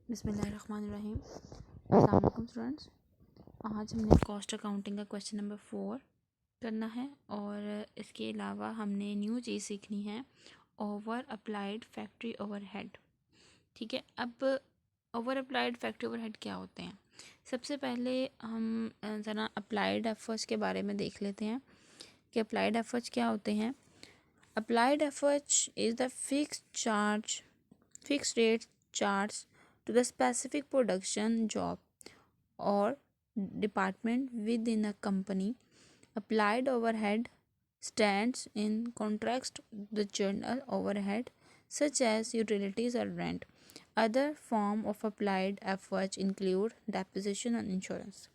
बिस्मिल्लाहिर्रहमानिर्रहीम। अस्सलाम वालेकुम स्टूडेंट्स। आज हमने कॉस्ट अकाउंटिंग का क्वेश्चन नंबर 4 करना है और इसके अलावा हमने न्यू चीज़ सीखनी है, ओवर अप्लाइड फैक्ट्री ओवरहेड। ठीक है, अब ओवर अप्लाइड फैक्ट्री ओवरहेड क्या होते हैं? सबसे पहले हम ज़रा अप्लाइड एफर्ट्स के बारे में देख लेते हैं कि अप्लाइड एफर्ट्स क्या होते हैं। Applied efforts is the fix rate charge to the specific production job or department within a company. Applied overhead stands in contrast to the general overhead such as utilities or rent. Other form of applied efforts include depreciation and insurance.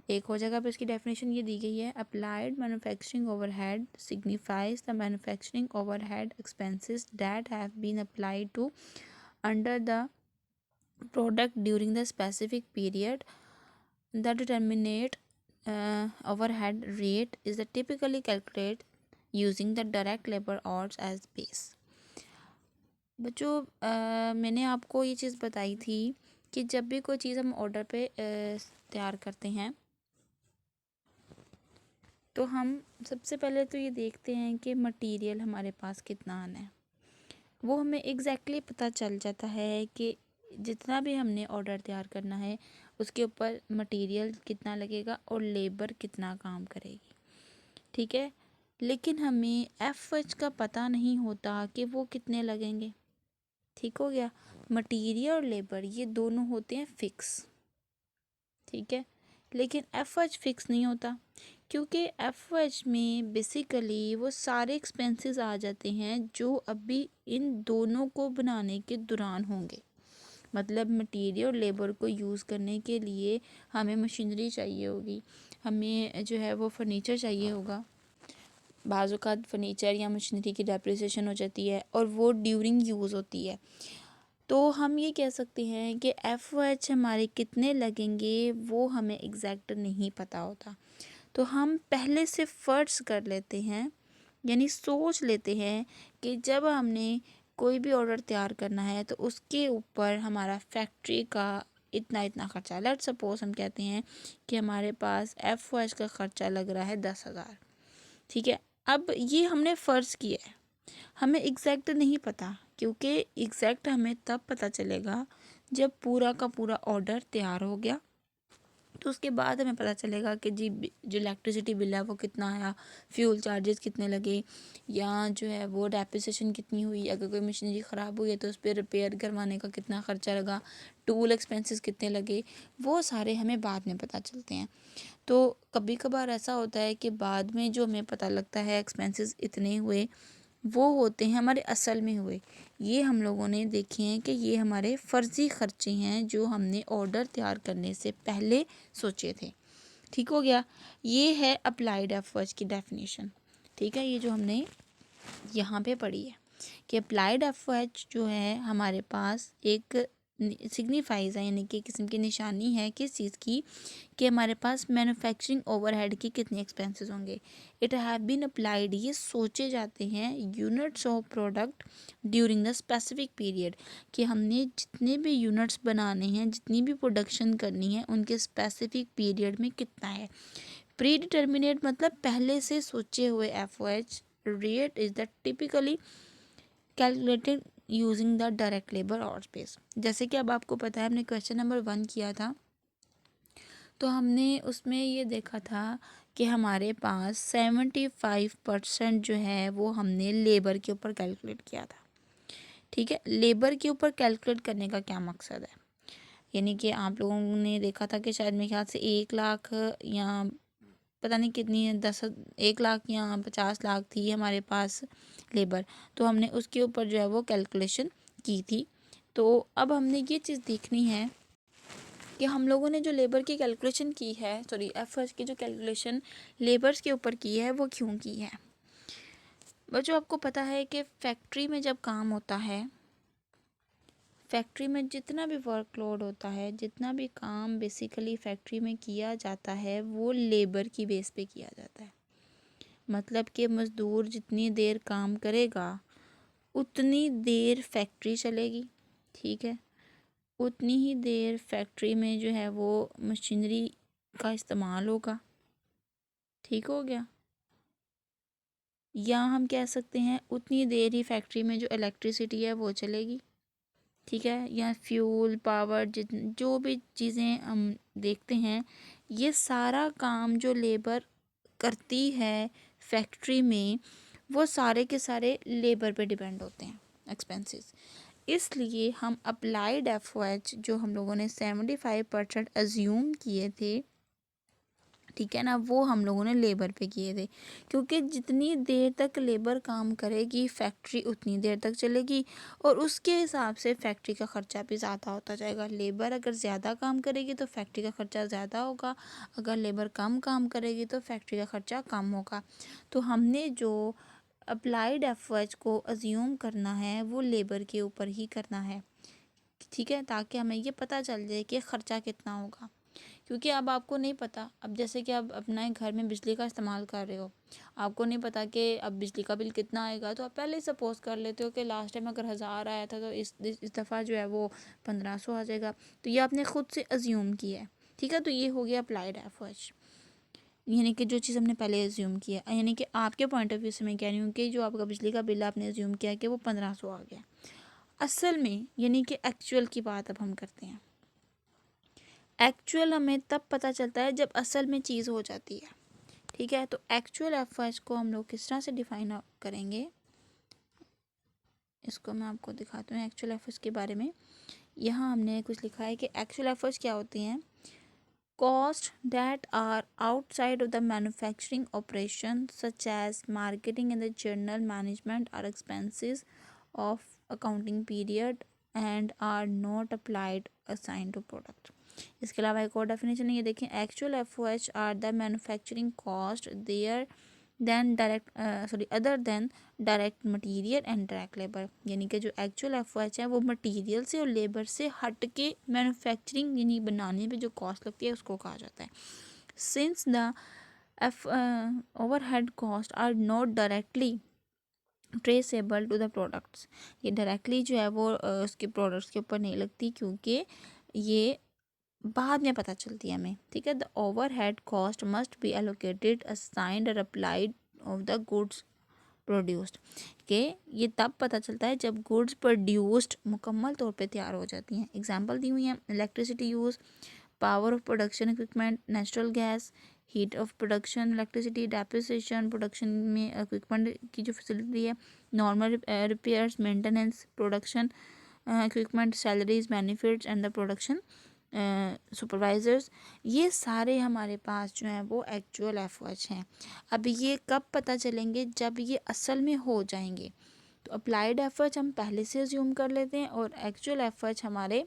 एक हो जगह पर इसकी definition ये दी गई है, applied manufacturing overhead signifies the manufacturing overhead expenses that have been applied to under the product during the specific period. The determinate overhead rate is the typically calculated using the direct labor hours as base. बच्चों मैंने आपको ये चीज़ बताई थी कि जब भी कोई चीज़ हम ऑर्डर पे तैयार करते हैं तो हम सबसे पहले तो ये देखते हैं कि मटेरियल हमारे पास कितना आना है। वो हमें एग्जैक्टली पता चल जाता है कि जितना भी हमने ऑर्डर तैयार करना है उसके ऊपर मटेरियल कितना लगेगा और लेबर कितना काम करेगी। ठीक है, लेकिन हमें एफर्ट्स का पता नहीं होता कि वो कितने लगेंगे। ठीक हो गया, मटेरियल और लेबर ये दोनों होते हैं फिक्स। ठीक है, लेकिन एफर्ट्स फिक्स नहीं होता क्योंकि एफर्ट्स में बेसिकली वो सारे एक्सपेंसेस आ जाते हैं जो अभी इन दोनों को बनाने के दौरान होंगे। मतलब मटेरियल और लेबर को यूज़ करने के लिए हमें मशीनरी चाहिए होगी, हमें जो है वो फर्नीचर चाहिए होगा। बाज़ औक़ात फर्नीचर या मशीनरी की डेप्रिसिएशन हो जाती है और वो ड्यूरिंग यूज़ होती है। तो हम ये कह सकते हैं कि एफर्ट्स हमारे कितने लगेंगे वो हमें एग्जैक्ट नहीं पता होता। तो हम पहले से फ़र्ज़ कर लेते हैं, यानी सोच लेते हैं कि जब हमने कोई भी ऑर्डर तैयार करना है तो उसके ऊपर हमारा फैक्ट्री का इतना इतना ख़र्चा। लेट सपोज हम कहते हैं कि हमारे पास एफर्ट्स का ख़र्चा लग रहा है 10,000। ठीक है, अब ये हमने फ़र्ज़ किया है, हमें एग्जैक्ट नहीं पता क्योंकि एग्जैक्ट हमें तब पता चलेगा जब पूरा का पूरा ऑर्डर तैयार हो गया। तो उसके बाद हमें पता चलेगा कि जी जो इलेक्ट्रिसिटी बिल है वो कितना आया, फ्यूल चार्जेस कितने लगे, या जो है वो डेप्रिसिएशन कितनी हुई, अगर कोई मशीनरी ख़राब हुई है तो उस पर रिपेयर करवाने का कितना ख़र्चा लगा, टूल एक्सपेंसेस कितने लगे, वो सारे हमें बाद में पता चलते हैं। तो कभी कभार ऐसा होता है कि बाद में जो हमें पता लगता है एक्सपेंसेस इतने हुए, वो होते हैं हमारे असल में हुए। ये हम लोगों ने देखे हैं कि ये हमारे फ़र्ज़ी ख़र्चे हैं जो हमने ऑर्डर तैयार करने से पहले सोचे थे। ठीक हो गया, ये है अप्लाइड एफर्ट्स की डेफिनेशन। ठीक है, ये जो हमने यहाँ पे पढ़ी है कि अप्लाइड एफर्ट्स जो है हमारे पास एक सिग्निफाइज है, यानी कि किस्म की निशानी है किस चीज़ की, कि हमारे पास मैन्युफैक्चरिंग ओवरहेड की कितने एक्सपेंसेस होंगे। इट हैव बीन अप्लाइड, ये सोचे जाते हैं units of product during the specific period, कि हमने जितने भी यूनिट्स बनाने हैं, जितनी भी प्रोडक्शन करनी है, उनके स्पेसिफिक पीरियड में कितना है। प्री डिटर्मिनेट मतलब पहले से सोचे हुए efforts rate is the typically calculated using the direct labour और स्पेस। जैसे कि अब आपको पता है, हमने क्वेश्चन नंबर 1 किया था तो हमने उसमें ये देखा था कि हमारे पास 75% जो है वो हमने लेबर के ऊपर कैलकुलेट किया था। ठीक है, लेबर के ऊपर कैलकुलेट करने का क्या मकसद है, यानी कि आप लोगों ने देखा था कि शायद मेरे ख्याल से 1 लाख या पता नहीं कितनी है, 1 लाख या 50 लाख थी हमारे पास लेबर, तो हमने उसके ऊपर जो है वो कैलकुलेशन की थी। तो अब हमने ये चीज़ देखनी है कि हम लोगों ने जो लेबर की कैलकुलेशन की है, सॉरी एफर्ट्स की जो कैलकुलेशन लेबर्स के ऊपर की है वो क्यों की है। बच्चों आपको पता है कि फैक्ट्री में जब काम होता है, फैक्ट्री में जितना भी वर्कलोड होता है, जितना भी काम बेसिकली फैक्ट्री में किया जाता है वो लेबर की बेस पे किया जाता है। मतलब कि मज़दूर जितनी देर काम करेगा उतनी देर फैक्ट्री चलेगी। ठीक है, उतनी ही देर फैक्ट्री में जो है वो मशीनरी का इस्तेमाल होगा। ठीक हो गया। या हम कह सकते हैं उतनी देर ही फैक्ट्री में जो इलेक्ट्रिसिटी है वो चलेगी। ठीक है, या फ्यूल पावर जित जो भी चीज़ें हम देखते हैं, ये सारा काम जो लेबर करती है फैक्ट्री में, वो सारे के सारे लेबर पे डिपेंड होते हैं एक्सपेंसेस। इसलिए हम अप्लाइड एफओएच जो हम लोगों ने 75% अज्यूम किए थे, ठीक है ना, वो हम लोगों ने लेबर पे किए थे, क्योंकि जितनी देर तक लेबर काम करेगी फैक्ट्री उतनी देर तक चलेगी, और उसके हिसाब से फैक्ट्री का ख़र्चा भी ज़्यादा होता जाएगा। लेबर अगर ज़्यादा काम करेगी तो फैक्ट्री का ख़र्चा ज़्यादा होगा, अगर लेबर कम काम करेगी तो फैक्ट्री का ख़र्चा कम होगा। तो हमने जो अप्लाइड एफओएच को अज्यूम करना है वो लेबर के ऊपर ही करना है। ठीक है, ताकि हमें ये पता चल जाए कि ख़र्चा कितना होगा। क्योंकि अब आपको नहीं पता, अब जैसे कि आप अपने घर में बिजली का इस्तेमाल कर रहे हो, आपको नहीं पता कि अब बिजली का बिल कितना आएगा, तो आप पहले ही सपोज कर लेते हो कि लास्ट टाइम अगर 1000 आया था तो इस दफ़ा जो है वो 1500 आ जाएगा। तो ये आपने खुद से अज्यूम किया है। ठीक है, तो ये हो गया अप्लाइड एफओएच, यानी कि जो चीज़ हमने पहले अज्यूम किया, यानी कि आपके पॉइंट ऑफ व्यू से मैं कह रही हूँ कि जो आपका बिजली का बिल आपने अज्यूम किया कि वो 1500 आ गया। असल में यानी कि एक्चुअल की बात अब हम करते हैं। एक्चुअल हमें तब पता चलता है जब असल में चीज़ हो जाती है। ठीक है, तो एक्चुअल एफओएच को हम लोग किस तरह से डिफाइन करेंगे, इसको मैं आपको दिखाती हूँ एक्चुअल एफओएच के बारे में। यहाँ हमने कुछ लिखा है कि एक्चुअल एफओएच क्या होती हैं। Cost that are outside of the manufacturing operation such as marketing and the general management are expenses of accounting period and are not applied assign to product. इसके अलावा एक और डेफिनेशन है, ये देखें, actual FOH are the manufacturing cost there then direct other than direct material and direct labour. यानी कि जो एक्चुअल एफओएच है वो मटेरियल से और लेबर से हट के मैन्युफैक्चरिंग यानी बनाने पे जो कॉस्ट लगती है उसको कहा जाता है। Since the overhead cost are not directly traceable to the products, ये डायरेक्टली जो है वो उसके प्रोडक्ट्स के ऊपर नहीं लगती, क्योंकि ये बाद में पता चलती है हमें। ठीक है, the overhead cost must be allocated assigned और applied of the goods produced, के ये तब पता चलता है जब गुड्स प्रोड्यूस्ड मुकम्मल तौर पे तैयार हो जाती हैं। एग्जांपल दी हुई हैं, electricity use, power of production equipment, natural gas, heat of production electricity, depreciation production में इक्विपमेंट की जो फैसिलिटी है, normal repairs, maintenance, production equipment, salaries, benefits and the production supervisors, ये सारे हमारे पास जो हैं वो एक्चुअल एफओएच हैं। अब ये कब पता चलेंगे, जब ये असल में हो जाएंगे। तो अप्लाइड एफओएच हम पहले से अज्यूम कर लेते हैं, और एक्चुअल एफओएच हमारे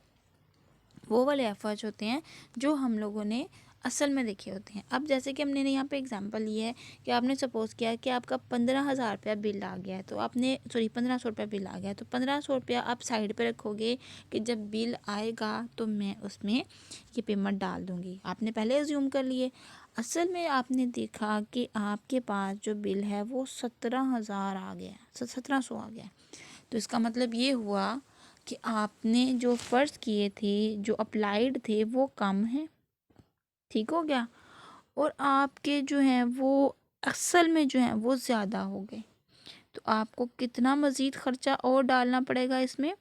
वो वाले एफर्ट्स होते हैं जो हम लोगों ने असल में देखे होते हैं। अब जैसे कि हमने यहाँ पे एग्जांपल लिया है कि आपने सपोज़ किया कि आपका 15,000 रुपया बिल आ गया है, तो आपने 1500 रुपया बिल आ गया है, तो 1500 रुपया आप साइड पे रखोगे कि जब बिल आएगा तो मैं उसमें ये पेमेंट डाल दूँगी। आपने पहले अज्यूम कर लिए। असल में आपने देखा कि आपके पास जो बिल है वो 17,000 आ गया, 1700 आ गया। तो इसका मतलब ये हुआ कि आपने जो फ़र्ज़ किए थे, जो अप्लाइड थे, वो कम हैं। ठीक हो गया, और आपके जो हैं वो असल में जो हैं वो ज़्यादा हो गए। तो आपको कितना मज़ीद ख़र्चा और डालना पड़ेगा इसमें,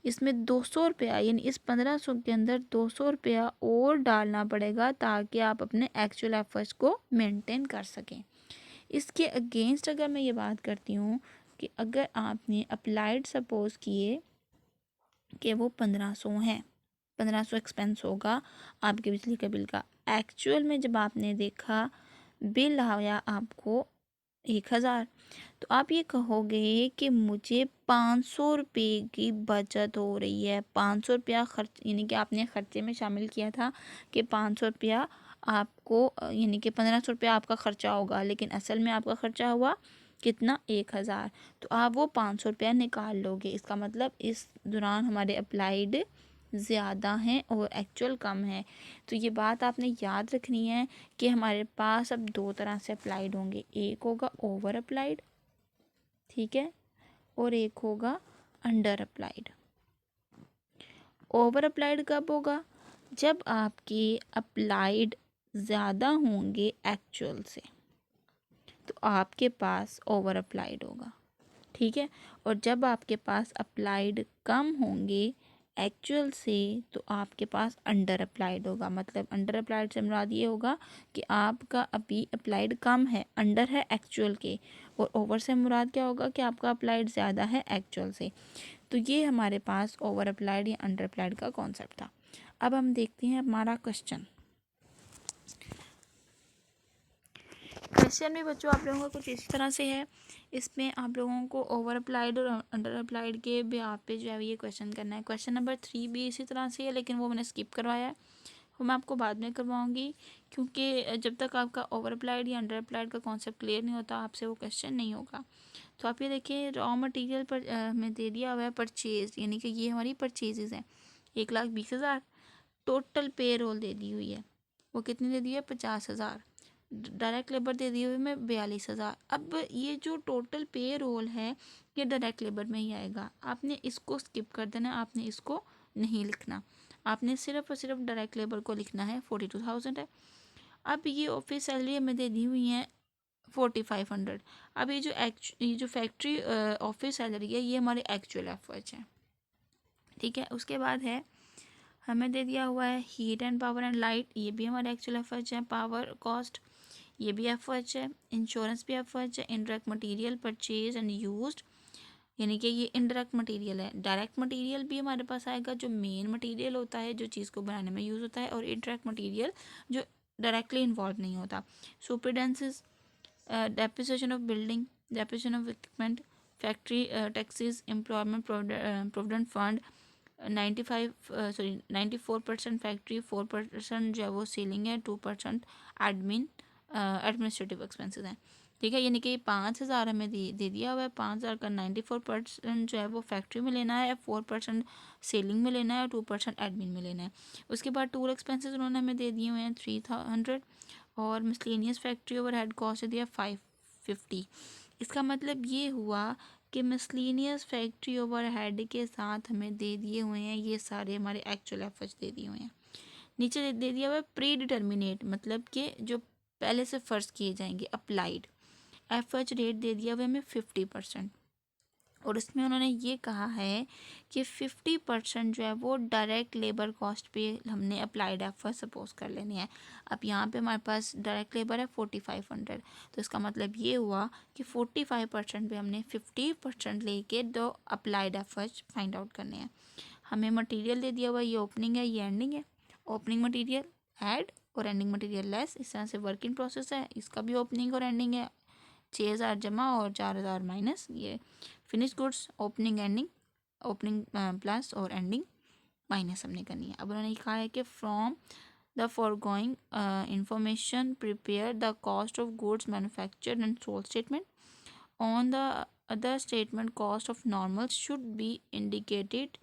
इसमें 200 रुपया, यानी इस 1500 के अंदर 200 रुपया और डालना पड़ेगा, ताकि आप अपने एक्चुअल एफर्ट्स को मेंटेन कर सकें। इसके अगेंस्ट अगर मैं ये बात करती हूँ कि अगर आपने अप्लाइड सपोज़ किए कि वो 1500 हैं, 1500 एक्सपेंस होगा आपके बिजली के बिल का। एक्चुअल में जब आपने देखा बिल आया आपको 1000, तो आप ये कहोगे कि मुझे 500 रुपये की बचत हो रही है। 500 रुपया खर्च, यानी कि आपने ख़र्चे में शामिल किया था कि 500 रुपया आपको यानी कि 1500 रुपया आपका ख़र्चा होगा, लेकिन असल में आपका ख़र्चा हुआ कितना, 1000। तो आप वो 500 रुपया निकाल लोगे। इसका मतलब इस दौरान हमारे अप्लाइड ज़्यादा हैं और एक्चुअल कम है। तो ये बात आपने याद रखनी है कि हमारे पास अब दो तरह से अप्लाइड होंगे, एक होगा ओवर अप्लाइड, ठीक है, और एक होगा अंडर अप्लाइड। ओवर अप्लाइड कब होगा? जब आपके अप्लाइड ज़्यादा होंगे एक्चुअल से, तो आपके पास ओवर अप्लाइड होगा, ठीक है। और जब आपके पास अप्लाइड कम होंगे एक्चुअल से, तो आपके पास अंडर अप्लाइड होगा। मतलब अंडर अप्लाइड से मुराद ये होगा कि आपका अभी अप्लाइड कम है, अंडर है एक्चुअल के, और ओवर से मुराद क्या होगा कि आपका अप्लाइड ज़्यादा है एक्चुअल से। तो ये हमारे पास ओवर अप्लाइड या अंडर अप्लाइड का कॉन्सेप्ट था। अब हम देखते हैं हमारा क्वेश्चन भी बच्चों आप लोगों का कुछ इस तरह से है। इसमें आप लोगों को ओवर अप्लाइड और अंडर अप्लाइड के बेहाफ पे जो है ये क्वेश्चन करना है। क्वेश्चन नंबर 3 भी इसी तरह से है, लेकिन वो मैंने स्किप करवाया है, वो मैं आपको बाद में करवाऊंगी, क्योंकि जब तक आपका ओवर अप्लाइड या अंडर अप्लाइड का कॉन्सेप्ट क्लियर नहीं होता आपसे वो क्वेश्चन नहीं होगा। तो आप ये देखिए, रॉ मटेरियल पर हमें दे दिया हुआ है परचेज, यानी कि ये हमारी परचेजेज हैं 1,20,000। टोटल पे रोल दे दी हुई है, वो कितनी दे दी है? 50,000। डायरेक्ट लेबर दे दी हुई में 42,000। अब ये जो टोटल पे रोल है ये डायरेक्ट लेबर में ही आएगा। आपने इसको स्किप कर देना, आपने इसको नहीं लिखना, आपने सिर्फ और सिर्फ डायरेक्ट लेबर को लिखना है। 42,000 है। अब ये ऑफिस सैलरी हमें दे दी हुई है 4,500। अब ये जो फैक्ट्री ऑफिस सैलरी है ये हमारे एक्चुअल एफर्ट्स हैं, ठीक है। उसके बाद है हमें दे दिया हुआ है heat and power and light, ये भी हमारे एक्चुअल एफर्ट्स हैं। पावर कॉस्ट ये भी एफर्ट्स है। इंश्योरेंस भी एफर्ट्स है। Indirect material purchase and used, यानी कि ये इनडायरेक्ट मटेरियल है। डायरेक्ट मटेरियल भी हमारे पास आएगा जो मेन मटेरियल होता है, जो चीज़ को बनाने में यूज़ होता है, और इनडायरेक्ट मटेरियल जो डायरेक्टली इन्वॉल्व नहीं होता। Superintendence, depreciation of building, depreciation of equipment, factory taxes, employment provident fund, 94% factory, 4% जो है वो सेलिंग है, 2% एडमिन एडमिनिस्ट्रेटिव एक्सपेंसेस हैं, ठीक है। यानी कि 5,000 हमें दे दिया हुआ है। 5,000 का 94% जो है वो फैक्ट्री में लेना है, 4% सेलिंग में लेना है, 2% एडमिन में लेना है। उसके बाद टूर एक्सपेंसेस उन्होंने हमें दे दिए हुए हैं 300, और miscellaneous factory over head cost दिया 550। इसका मतलब ये हुआ कि मिसलेनियस फैक्ट्री ओवर हेड के साथ हमें दे दिए हुए हैं ये सारे हमारे एक्चुअल एफर्ट्स दे दिए हुए हैं। नीचे दे दिया हुआ है प्री डिटर्मिनेट, मतलब कि जो पहले से फ़र्ज किए जाएंगे। अप्लाइड एफर्ट रेट दे दिया हुआ है हमें 50%, और इसमें उन्होंने ये कहा है कि 50% जो है वो डायरेक्ट लेबर कॉस्ट पे हमने अप्लाइड एफर्ट सपोज कर लेने हैं। अब यहाँ पे हमारे पास डायरेक्ट लेबर है 4,500, तो इसका मतलब ये हुआ कि 45% पे हमने 50% लेके दो अप्लाइड एफर्ट फाइंड आउट करने हैं। हमें मटेरियल दे दिया हुआ है, ये ओपनिंग है, ये एंडिंग है। ओपनिंग मटेरियल ऐड और एंडिंग मटेरियल लेस, इस तरह से वर्किंग प्रोसेस है। इसका भी ओपनिंग और एंडिंग है, 6,000 जमा और 4,000 माइनस। ये finish goods opening ending, opening plus और एंडिंग माइनस हमने करनी है। अब उन्होंने कहा है कि from the forgoing information prepare the cost of goods manufactured and sold statement on the other statement cost of normal should be indicated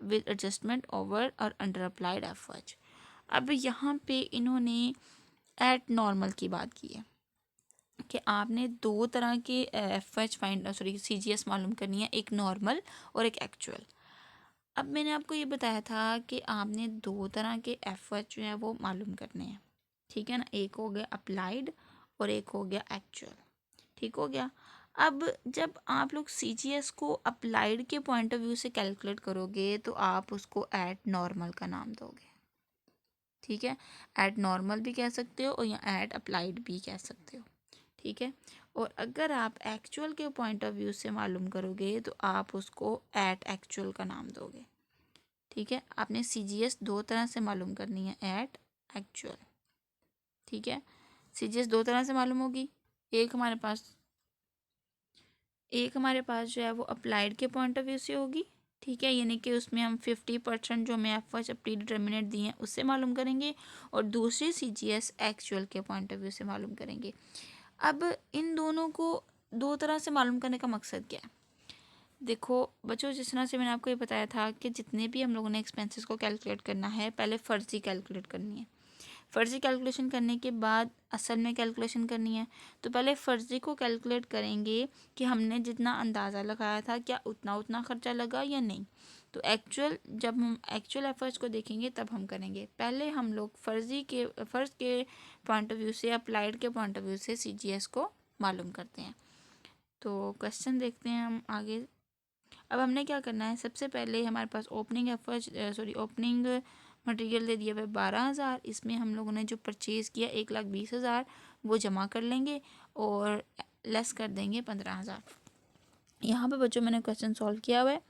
with adjustment over और अंडर अप्लाइड एफर्ट। अब यहाँ पे इन्होंने एट नॉर्मल की बात की है कि आपने दो तरह के एफर्ट्स फाइंड सीजीएस मालूम करनी है, एक नॉर्मल और एक एक्चुअल। अब मैंने आपको ये बताया था कि आपने दो तरह के एफर्ट जो है वो मालूम करने हैं, ठीक है ना। एक हो गया अप्लाइड और एक हो गया एक्चुअल, ठीक हो गया। अब जब आप लोग सीजीएस को अप्लाइड के पॉइंट ऑफ व्यू से कैलकुलेट करोगे तो आप उसको एट नॉर्मल का नाम दोगे, ठीक है। एट नॉर्मल भी कह सकते हो और या एट अप्लाइड भी कह सकते हो, ठीक है। और अगर आप एक्चुअल के पॉइंट ऑफ व्यू से मालूम करोगे तो आप उसको एट एक्चुअल का नाम दोगे, ठीक है। आपने सीजीएस दो तरह से मालूम करनी है, एट एक्चुअल, ठीक है। सीजीएस दो तरह से मालूम होगी। एक हमारे पास जो है वो अप्लाइड के पॉइंट ऑफ व्यू से होगी, ठीक है। यानी कि उसमें हम 50% जो हमें एफर्ट्स प्री डिटर्मिनेट दिए हैं उससे मालूम करेंगे, और दूसरी सीजीएस एक्चुअल के पॉइंट ऑफ व्यू से मालूम करेंगे। अब इन दोनों को दो तरह से मालूम करने का मकसद क्या है? देखो बच्चों, जिस तरह से मैंने आपको ये बताया था कि जितने भी हम लोगों ने एक्सपेंसेस को कैलकुलेट करना है, पहले फ़र्ज़ी कैलकुलेट करनी है। फ़र्ज़ी कैलकुलेशन करने के बाद असल में कैलकुलेशन करनी है। तो पहले फ़र्ज़ी को कैलकुलेट करेंगे कि हमने जितना अंदाज़ा लगाया था क्या उतना खर्चा लगा या नहीं। तो जब हम एक्चुअल एफर्ट्स को देखेंगे तब हम करेंगे। पहले हम लोग फ़र्ज़ के पॉइंट ऑफ व्यू से, अप्लाइड के पॉइंट ऑफ व्यू से CGS को मालूम करते हैं। तो क्वेश्चन देखते हैं हम आगे। अब हमने क्या करना है, सबसे पहले हमारे पास ओपनिंग मटेरियल दे दिया हुआ 12,000। इसमें हम लोगों ने जो परचेज़ किया 1,20,000 वो जमा कर लेंगे और लेस कर देंगे 15,000। यहाँ पे बच्चों मैंने क्वेश्चन सॉल्व किया हुआ है।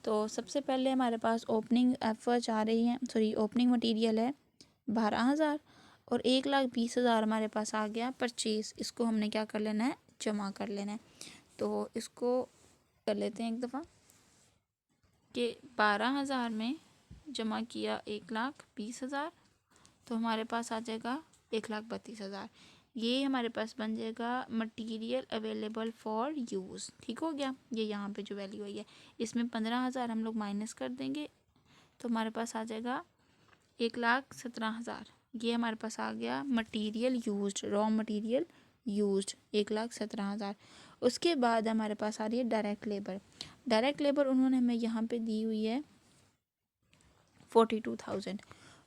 तो सबसे पहले हमारे पास ओपनिंग एफर्ट्स आ रही हैं, ओपनिंग मटेरियल है 12,000 और 1,20,000 हमारे पास आ गया परचेज़। इसको हमने क्या कर लेना है, जमा कर लेना है। तो इसको कर लेते हैं एक दफ़ा कि 12,000 में जमा किया 1,20,000, तो हमारे पास आ जाएगा 1,32,000। ये हमारे पास बन जाएगा मटेरियल अवेलेबल फॉर यूज़। ठीक हो गया। ये यहाँ पे जो वैल्यू आई है, इसमें 15,000 हम लोग माइनस कर देंगे तो हमारे पास आ जाएगा 1,17,000। ये हमारे पास आ गया material used, raw material used 1,17,000। उसके बाद हमारे पास आ रही है डायरेक्ट लेबर। डायरेक्ट लेबर उन्होंने हमें यहाँ पे दी हुई है 42,000।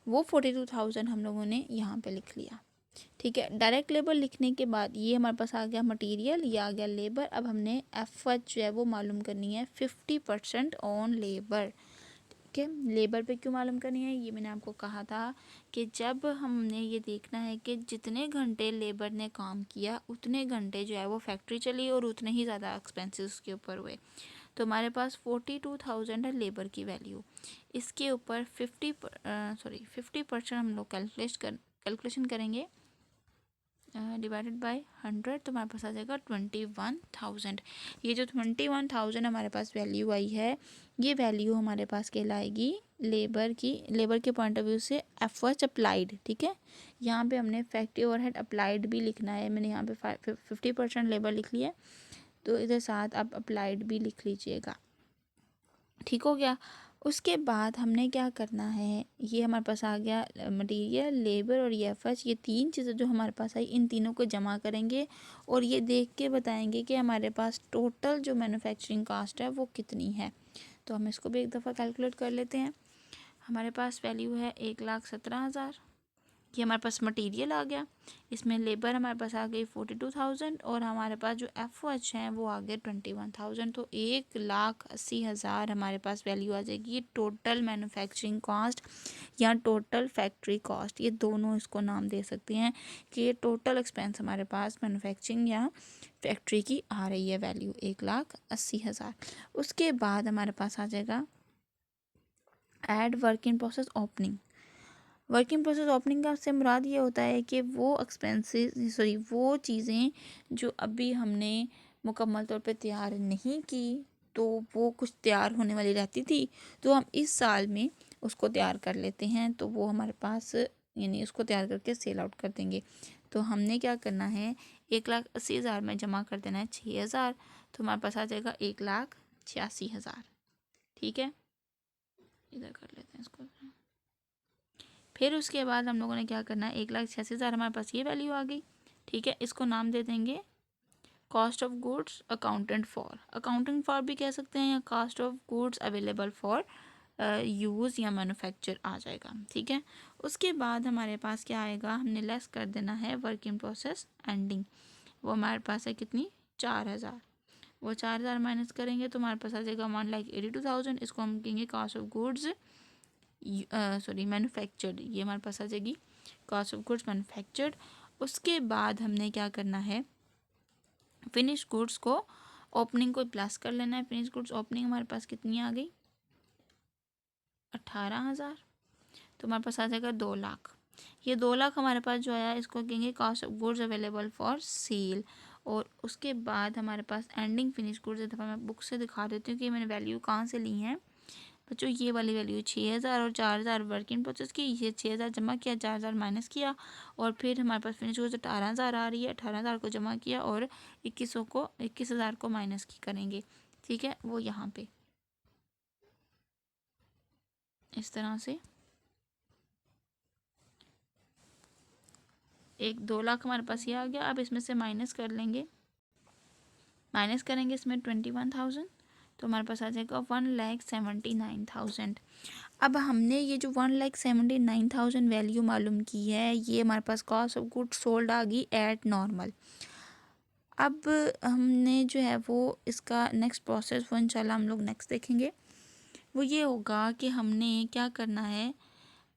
वो 42,000 हम लोगों ने यहाँ पे लिख लिया। ठीक है। डायरेक्ट लेबर लिखने के बाद ये हमारे पास आ गया मटेरियल, ये आ गया लेबर। अब हमने एफर्ट जो है वो मालूम करनी है 50% ऑन लेबर। ठीक है। लेबर पे क्यों मालूम करनी है, ये मैंने आपको कहा था कि जब हमने ये देखना है कि जितने घंटे लेबर ने काम किया उतने घंटे जो है वो फैक्ट्री चली और उतने ही ज़्यादा एक्सपेंसेस उसके ऊपर हुए। तो हमारे पास 42,000 है लेबर की वैल्यू। इसके ऊपर 50% हम लोग कैलकुलेशन करेंगे डिवाइडेड बाय 100, तो हमारे पास आ जाएगा 21,000। ये जो 21,000 हमारे पास वैल्यू आई है, ये वैल्यू हमारे पास कहलाएगी लेबर के पॉइंट ऑफ व्यू से एफर्ट्स अप्लाइड। ठीक है। यहाँ पे हमने फैक्ट्री ओवरहेड अप्लाइड भी लिखना है। मैंने यहाँ पे 50% लेबर लिख लिया है, तो इधर साथ आप अप्लाइड भी लिख लीजिएगा। ठीक हो गया। उसके बाद हमने क्या करना है, ये हमारे पास आ गया मटेरियल, लेबर और ये एफर्ट्स। ये तीन चीज़ें जो हमारे पास आई, इन तीनों को जमा करेंगे और ये देख के बताएंगे कि हमारे पास टोटल जो मैन्युफैक्चरिंग कास्ट है वो कितनी है। तो हम इसको भी एक दफ़ा कैलकुलेट कर लेते हैं। हमारे पास वैल्यू है 1,17,000। ये हमारे पास मटेरियल आ गया, इसमें लेबर हमारे पास आ गई 42,000 और हमारे पास जो एफर्ट्स हैं वो आ गए 21,000। तो 1,80,000 हमारे पास वैल्यू आ जाएगी। ये टोटल मैन्युफैक्चरिंग कॉस्ट या टोटल फैक्ट्री कॉस्ट, ये दोनों इसको नाम दे सकते हैं कि ये टोटल एक्सपेंस हमारे पास मैन्युफैक्चरिंग या फैक्ट्री की आ रही है वैल्यू 1,80,000। उसके बाद हमारे पास आ जाएगा add work in process opening. Working process opening का से मुराद ये होता है कि वो चीज़ें जो अभी हमने मुकम्मल तौर पे तैयार नहीं की, तो वो कुछ तैयार होने वाली रहती थी, तो हम इस साल में उसको तैयार कर लेते हैं, तो वो हमारे पास यानी उसको तैयार करके सेल आउट कर देंगे। तो हमने क्या करना है, 1,80,000 में जमा कर देना है 6,000, तो हमारे पास आ जाएगा 1,86,000। ठीक है। इधर कर लेते हैं इसको। फिर उसके बाद हम लोगों ने क्या करना है, 1,86,000 हमारे पास ये वैल्यू आ गई। ठीक है। इसको नाम दे देंगे cost of goods accountant for भी कह सकते हैं, या cost of goods available for use या मैन्युफैक्चर आ जाएगा। ठीक है। उसके बाद हमारे पास क्या आएगा, हमने लेस कर देना है वर्क इन प्रोसेस एंडिंग। वो हमारे पास है कितनी, 4,000। वो 4,000 माइनस करेंगे तो हमारे पास आ जाएगा 1,82,000। इसको हम कहेंगे कॉस्ट ऑफ गुड्स मैन्युफैक्चर्ड। ये हमारे पास आ जाएगी कॉस्ट ऑफ गुड्स मैन्युफैक्चर्ड। उसके बाद हमने क्या करना है, फिनिश गुड्स को ओपनिंग को प्लस कर लेना है। फिनिश गुड्स ओपनिंग हमारे पास कितनी आ गई, 18,000। तो हमारे पास आ जाएगा 2,00,000। ये 2,00,000 हमारे पास जो आया, इसको कहेंगे cost of goods available for sale. और उसके बाद हमारे पास एंडिंग फिनिश गुड्स, एक दफ़ा मैं बुक से दिखा देती हूँ कि मैंने वैल्यू कहाँ से ली है बच्चों। ये वाली वैल्यू 6,000 और 4,000 वर्क इन प्रोसेस की। ये 6,000 जमा किया, 4,000 माइनस किया, और फिर हमारे पास फिनिश गुड्स 18,000 आ रही है। 18,000 को जमा किया और 21,000 को माइनस की करेंगे। ठीक है। वो यहाँ पे इस तरह से 2,00,000 हमारे पास ये आ गया। अब इसमें से माइनस कर लेंगे, माइनस करेंगे इसमें 21,000। तो हमारे पास आ जाएगा 1,79,000। अब हमने ये जो 1,79,000 वैल्यू मालूम की है, ये हमारे पास कॉस्ट ऑफ गुड सोल्ड आ गई एट नॉर्मल। अब हमने जो है वो इसका नेक्स्ट प्रोसेस वो इंशाल्लाह हम लोग नेक्स्ट देखेंगे। वो ये होगा कि हमने क्या करना है,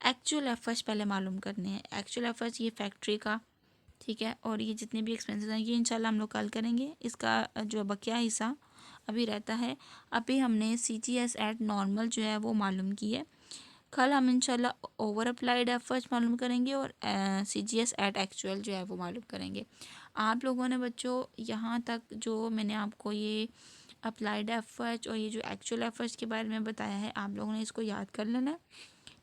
एक्चुअल एफर्ट्स पहले मालूम करने हैं। एक्चुअल एफर्ट्स ये फैक्ट्री का, ठीक है, और ये जितने भी एक्सपेंसेस हैं ये इंशाल्लाह हम लोग कल करेंगे। इसका जो बकिया हिस्सा अभी रहता है, अभी हमने CGS एट नॉर्मल जो है वो मालूम की है। कल हम इंशाल्लाह ओवर अप्लाइड एफर्ट्स मालूम करेंगे और CGS एट एक्चुअल जो है वो मालूम करेंगे। आप लोगों ने बच्चों यहाँ तक जो मैंने आपको ये अप्लाइड एफर्ट्स और ये जो एक्चुअल एफर्ट्स के बारे में बताया है, आप लोगों ने इसको याद कर लेना है,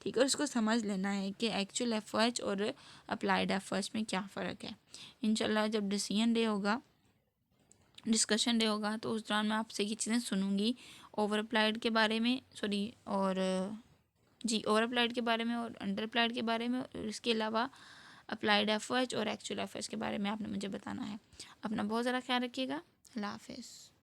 ठीक है, और इसको समझ लेना है कि एक्चुअल एफर्ट्स और अप्लाइड एफर्ट्स में क्या फ़र्क है। इंशाल्लाह जब डिस्कशन डे होगा तो उस दौरान मैं आपसे ये चीज़ें सुनूंगी, ओवर अप्लाइड के बारे में, ओवर अप्लाइड के बारे में और अंडर अप्लाइड के बारे में, और इसके अलावा अप्लाइड एफर्ट्स और एक्चुअल एफर्ट्स के बारे में आपने मुझे बताना है। अपना बहुत ज़्यादा ख्याल रखिएगा। अल्लाह हाफिज़।